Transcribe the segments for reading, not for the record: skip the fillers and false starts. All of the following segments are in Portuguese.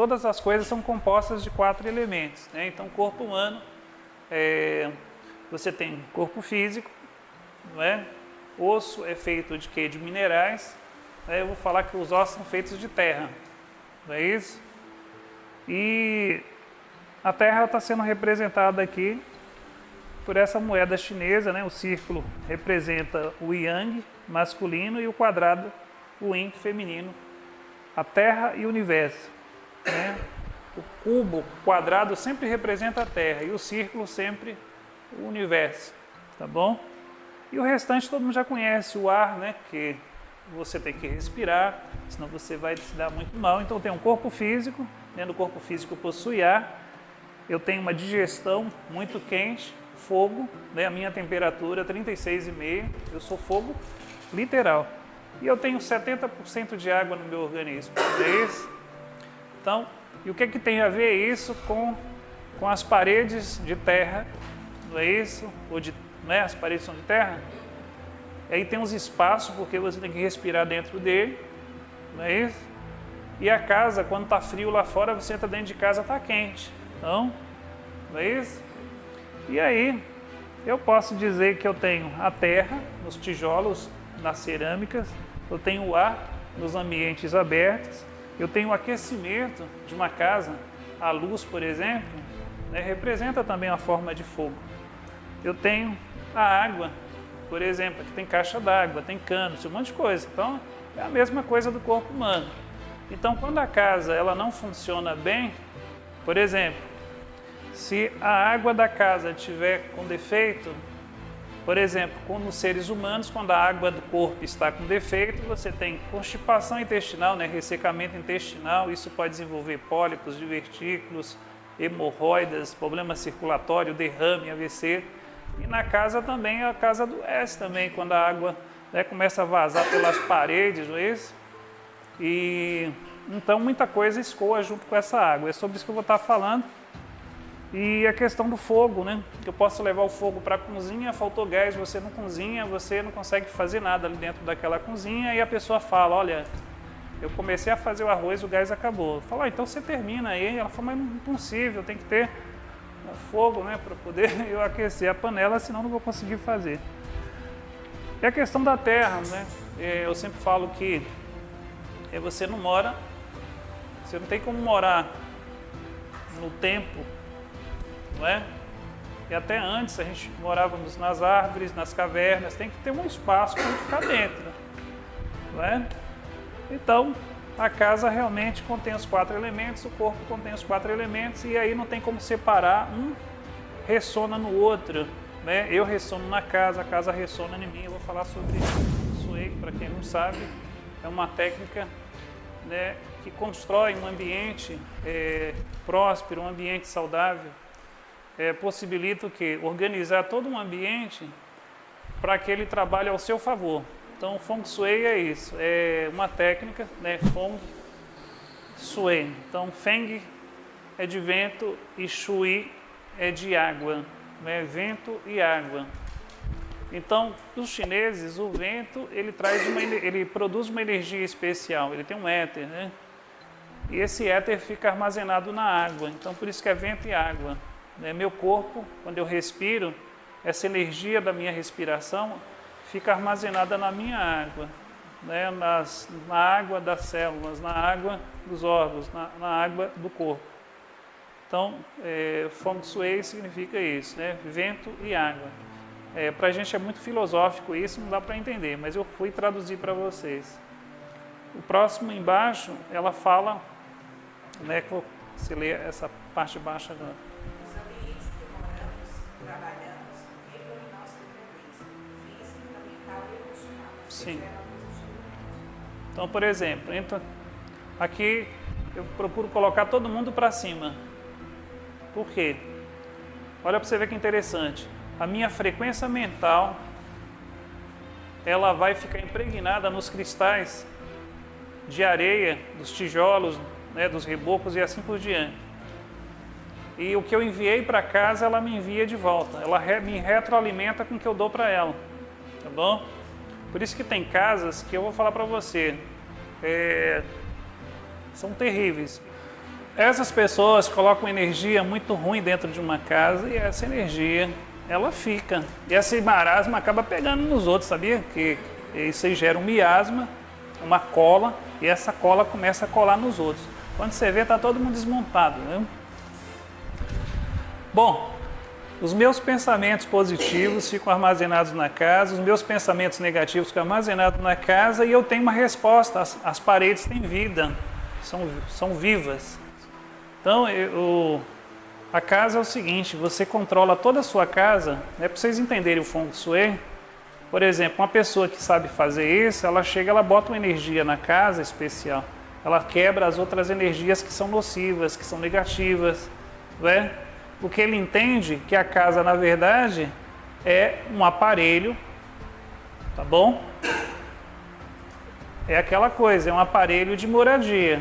todas as coisas são compostas de 4 elementos, né? Então, o corpo humano, você tem corpo físico, não é? Osso é feito de quê? De minerais. Né? Eu vou falar que os ossos são feitos de terra, não é isso? E a terra está sendo representada aqui por essa moeda chinesa, né? O círculo representa o Yang, masculino, e o quadrado, o Yin, feminino. A terra e o universo, né? O cubo, o quadrado sempre representa a terra e o círculo sempre o universo, tá bom? E o restante todo mundo já conhece, o ar, né? Que você tem que respirar, senão você vai se dar muito mal. Então tem um corpo físico, dentro do corpo físico possui ar, eu tenho uma digestão muito quente, fogo, né? A minha temperatura é 36,5, eu sou fogo literal. E eu tenho 70% de água no meu organismo, não é isso? Então, e o que tem a ver isso com as paredes de terra, não é isso? Ou de, né? As paredes são de terra. Aí tem uns espaços, porque você tem que respirar dentro dele, não é isso? E a casa, quando está frio lá fora, você entra dentro de casa, está quente. Então, não é isso? E aí, eu posso dizer que eu tenho a terra, nos tijolos, nas cerâmicas, eu tenho o ar nos ambientes abertos, eu tenho o aquecimento de uma casa, a luz, por exemplo, né, representa também uma forma de fogo. Eu tenho a água, por exemplo, aqui tem caixa d'água, tem canos, um monte de coisa. Então, é a mesma coisa do corpo humano. Então, quando a casa ela não funciona bem, por exemplo, se a água da casa estiver com defeito, por exemplo, como os seres humanos, quando a água do corpo está com defeito, você tem constipação intestinal, né, ressecamento intestinal, isso pode desenvolver pólipos, divertículos, hemorroidas, problema circulatório, derrame, AVC. E na casa também, a casa adoece também, quando a água, né, começa a vazar pelas paredes, não é isso? E então muita coisa escoa junto com essa água, é sobre isso que eu vou estar falando. E a questão do fogo, né? Eu posso levar o fogo para a cozinha, faltou gás, você não cozinha, você não consegue fazer nada ali dentro daquela cozinha e a pessoa fala, olha, eu comecei a fazer o arroz, o gás acabou. Eu falo, então você termina aí. Ela fala, mas não é impossível, tem que ter fogo, né, para poder eu aquecer a panela, senão não vou conseguir fazer. E a questão da terra, né? Eu sempre falo que você não mora, você não tem como morar no tempo, não é? E até antes a gente morávamos nas árvores, nas cavernas, tem que ter um espaço para ficar dentro, não é? Então, a casa realmente contém os 4 elementos, o corpo contém os 4 elementos e aí não tem como separar, um ressona no outro, né? Eu ressono na casa, a casa ressona em mim. Eu vou falar sobre Sui, para quem não sabe, é uma técnica, né, que constrói um ambiente próspero, um ambiente saudável. Possibilita o quê? Organizar todo um ambiente para que ele trabalhe ao seu favor. Então, o Feng Shui é isso, é uma técnica, né? Feng Shui. Então, Feng é de vento e Shui é de água, né? Vento e água. Então, os chineses, o vento, ele produz uma energia especial, ele tem um éter, né? E esse éter fica armazenado na água, então por isso que é vento e água. Meu corpo, quando eu respiro, essa energia da minha respiração fica armazenada na minha água, né? Na água das células, na água dos órgãos, na água do corpo. Então, Feng Shui significa isso, né? Vento e água. Para a gente é muito filosófico isso, não dá para entender, mas eu fui traduzir para vocês. O próximo embaixo, ela fala, né? Você lê essa parte de baixo agora. Sim. Então, por exemplo, aqui eu procuro colocar todo mundo para cima. Por quê? Olha para você ver que interessante. A minha frequência mental, ela vai ficar impregnada nos cristais de areia, dos tijolos, né, dos rebocos e assim por diante. E o que eu enviei para casa, ela me envia de volta. Ela me retroalimenta com o que eu dou para ela. Tá bom? Por isso que tem casas que eu vou falar para você, são terríveis. Essas pessoas colocam energia muito ruim dentro de uma casa e essa energia, ela fica. E esse marasma acaba pegando nos outros, sabia? Que isso aí gera um miasma, uma cola, e essa cola começa a colar nos outros. Quando você vê, está todo mundo desmontado, né? Bom, os meus pensamentos positivos ficam armazenados na casa, os meus pensamentos negativos ficam armazenados na casa e eu tenho uma resposta. As paredes têm vida, são vivas. Então, a casa é o seguinte, você controla toda a sua casa, para vocês entenderem o Feng Shui. Por exemplo, uma pessoa que sabe fazer isso, ela chega, ela bota uma energia na casa especial, ela quebra as outras energias que são nocivas, que são negativas, né? Porque ele entende que a casa, na verdade, é um aparelho, tá bom? É aquela coisa, é um aparelho de moradia,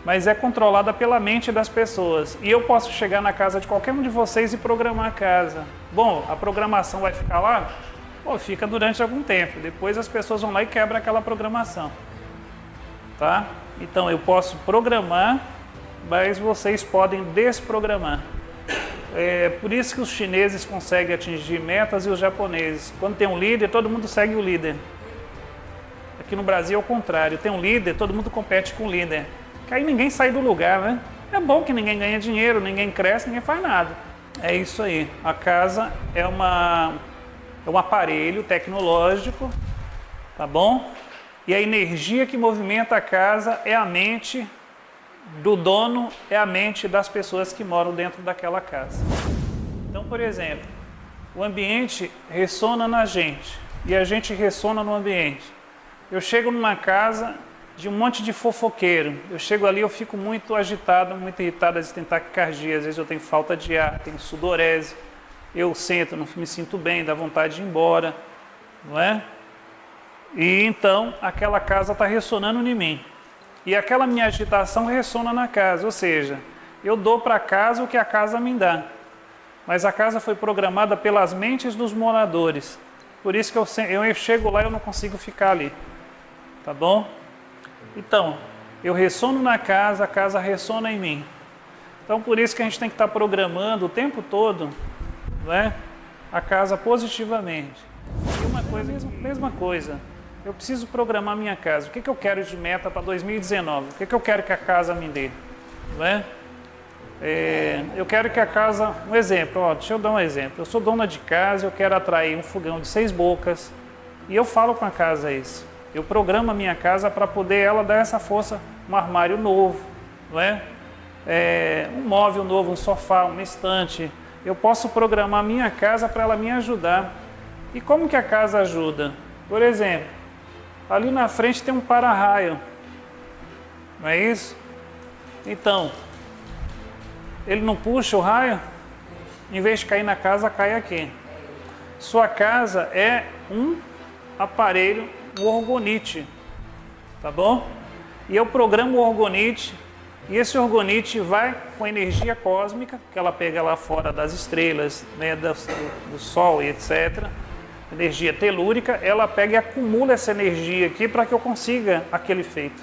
mas é controlada pela mente das pessoas. E eu posso chegar na casa de qualquer um de vocês e programar a casa. Bom, a programação vai ficar lá? Pô, fica durante algum tempo. Depois as pessoas vão lá e quebram aquela programação. Tá? Então eu posso programar, mas vocês podem desprogramar. É por isso que os chineses conseguem atingir metas e os japoneses. Quando tem um líder, todo mundo segue o líder. Aqui no Brasil é o contrário. Tem um líder, todo mundo compete com o líder. Que aí ninguém sai do lugar, né? É bom que ninguém ganha dinheiro, ninguém cresce, ninguém faz nada. É isso aí. A casa é um aparelho tecnológico, tá bom? E a energia que movimenta a casa é a mente do dono, é a mente das pessoas que moram dentro daquela casa. Então, por exemplo, o ambiente ressona na gente e a gente ressona no ambiente. Eu chego numa casa de um monte de fofoqueiro, eu chego ali, eu fico muito agitado, muito irritado, às vezes tenho taquicardia, às vezes eu tenho falta de ar, tenho sudorese, eu sento, não me sinto bem, dá vontade de ir embora, não é? E então aquela casa está ressonando em mim. E aquela minha agitação ressona na casa, ou seja, eu dou para a casa o que a casa me dá. Mas a casa foi programada pelas mentes dos moradores. Por isso que eu chego lá e eu não consigo ficar ali. Tá bom? Então, eu ressono na casa, a casa ressona em mim. Então, por isso que a gente tem que estar programando o tempo todo, né, a casa positivamente. E uma coisa, mesma coisa. Eu preciso programar minha casa. O que eu quero de meta para 2019? O que eu quero que a casa me dê? Não é? Eu quero que a casa... Um exemplo, deixa eu dar um exemplo. Eu sou dona de casa, eu quero atrair um fogão de 6 bocas. E eu falo com a casa isso. Eu programo a minha casa para poder ela dar essa força. Um armário novo, não é? Um móvel novo, um sofá, uma estante. Eu posso programar a minha casa para ela me ajudar. E como que a casa ajuda? Por exemplo, ali na frente tem um para-raio, não é isso? Então, ele não puxa o raio? Em vez de cair na casa, cai aqui. Sua casa é um aparelho, um orgonite, tá bom? E eu programo o orgonite, e esse orgonite vai com energia cósmica, que ela pega lá fora das estrelas, né, do Sol e etc., energia telúrica, ela pega e acumula essa energia aqui para que eu consiga aquele efeito.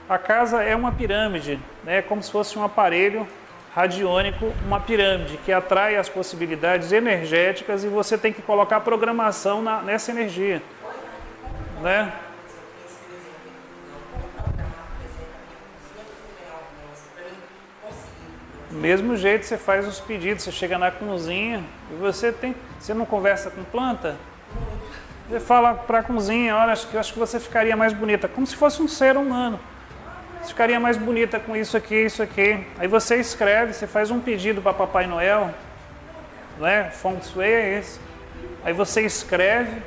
A casa é uma pirâmide, né, como se fosse um aparelho radiônico, uma pirâmide que atrai as possibilidades energéticas e você tem que colocar a programação nessa energia, né? Do mesmo jeito você faz os pedidos, você chega na cozinha e você não conversa com planta? Você fala para a cozinha, olha, acho que você ficaria mais bonita, como se fosse um ser humano. Você ficaria mais bonita com isso aqui, isso aqui. Aí você escreve, você faz um pedido para Papai Noel, né? Feng Shui é esse. Aí você escreve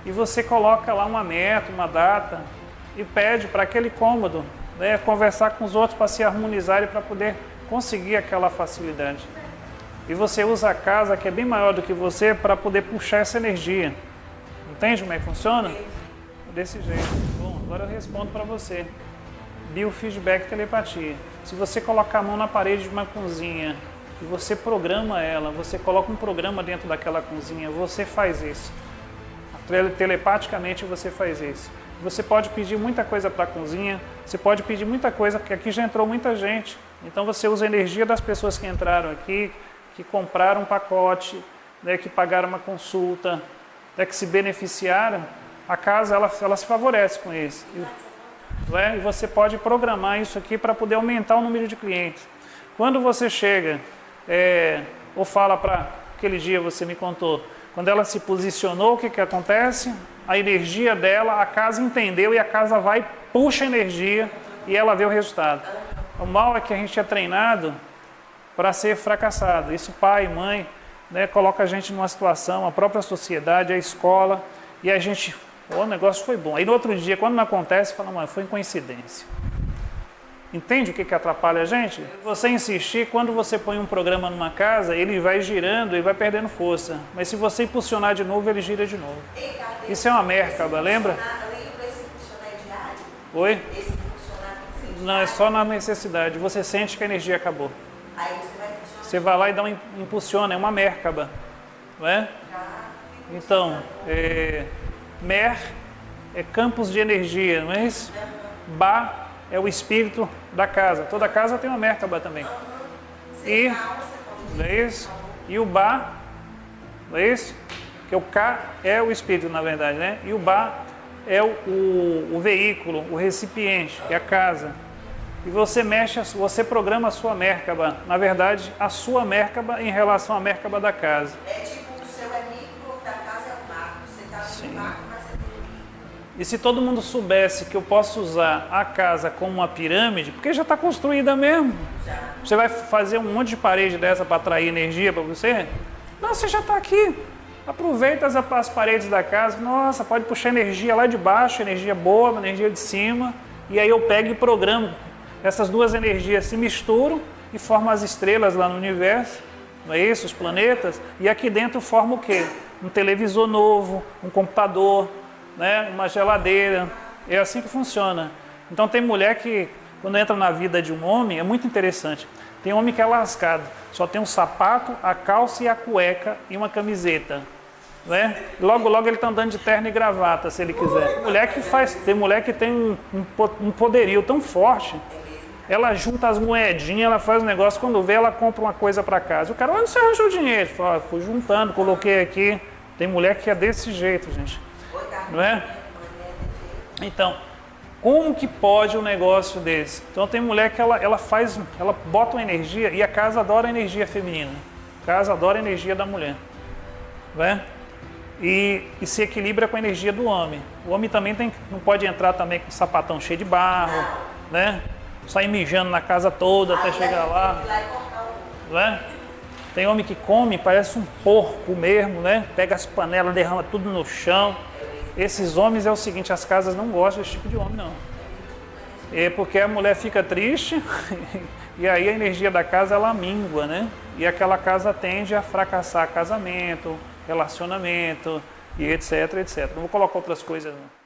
e você coloca lá uma meta, uma data e pede para aquele cômodo, né, conversar com os outros para se harmonizarem para poder conseguir aquela facilidade. E você usa a casa, que é bem maior do que você, para poder puxar essa energia. Entende como é que funciona? Desse jeito. Bom, agora eu respondo para você. Biofeedback, telepatia. Se você colocar a mão na parede de uma cozinha e você programa ela, você coloca um programa dentro daquela cozinha, você faz isso. Telepaticamente você faz isso. Você pode pedir muita coisa para a cozinha, você pode pedir muita coisa, porque aqui já entrou muita gente. Então você usa a energia das pessoas que entraram aqui, que compraram um pacote, né, que pagaram uma consulta, né, que se beneficiaram. A casa ela se favorece com isso. E você pode programar isso aqui para poder aumentar o número de clientes. Quando você chega ou fala para aquele dia você me contou, quando ela se posicionou, o que acontece? A energia dela, a casa entendeu e a casa vai, puxa a energia e ela vê o resultado. O mal é que a gente é treinado para ser fracassado. Isso pai, mãe, né, coloca a gente numa situação, a própria sociedade, a escola, e a gente, o negócio foi bom. Aí no outro dia, quando não acontece, fala, mano, foi coincidência. Entende o que atrapalha a gente? Você insistir, quando você põe um programa numa casa, ele vai girando e vai perdendo força. Mas se você impulsionar de novo, ele gira de novo. Isso é uma Merkaba, lembra? Oi? Não, é só na necessidade. Você sente que a energia acabou. Você vai lá e dá impulsiona, é uma Merkaba. Não é? Então, Mer é campos de energia, não é isso? Ba é o espírito da casa. Toda casa tem uma Merkaba também. E, não é isso? E o Ba, não é isso? Que o K é o espírito, na verdade, né? E o Ba é o veículo, o recipiente, que é a casa. E você mexe, você programa a sua Merkaba. Na verdade, a sua Merkaba em relação à Merkaba da casa. É tipo, o seu é micro, da casa é o macro. Você está no macro, mas você tem o micro. E se todo mundo soubesse que eu posso usar a casa como uma pirâmide, porque já está construída mesmo. Já. Você vai fazer um monte de parede dessa para atrair energia para você? Não, você já está aqui. Aproveita as paredes da casa. Nossa, pode puxar energia lá de baixo, energia boa, energia de cima. E aí eu pego e programo. Essas duas energias se misturam e formam as estrelas lá no universo, não é isso? Os planetas. E aqui dentro forma o quê? Um televisor novo, um computador, né? Uma geladeira. É assim que funciona. Então tem mulher que, quando entra na vida de um homem, é muito interessante. Tem homem que é lascado. Só tem um sapato, a calça e a cueca e uma camiseta. Né? Logo, logo ele está andando de terno e gravata, se ele quiser. Tem mulher que tem um poderio tão forte. Ela junta as moedinhas, ela faz um negócio, quando vê, ela compra uma coisa para casa. O cara, onde você arranjou o dinheiro? Fala, fui juntando, coloquei aqui. Tem mulher que é desse jeito, gente. Não é? Então, como que pode um negócio desse? Então tem mulher que ela bota uma energia, e a casa adora a energia feminina. A casa adora a energia da mulher. Não é? E se equilibra com a energia do homem. O homem também não pode entrar também com um sapatão cheio de barro, né? Sair mijando na casa toda até chegar lá. Não é? Tem homem que come, parece um porco mesmo, né? Pega as panelas, derrama tudo no chão. Esses homens é o seguinte, as casas não gostam desse tipo de homem, não. É porque a mulher fica triste e aí a energia da casa ela mingua, né? E aquela casa tende a fracassar casamento, relacionamento e etc, etc. Não vou colocar outras coisas, não.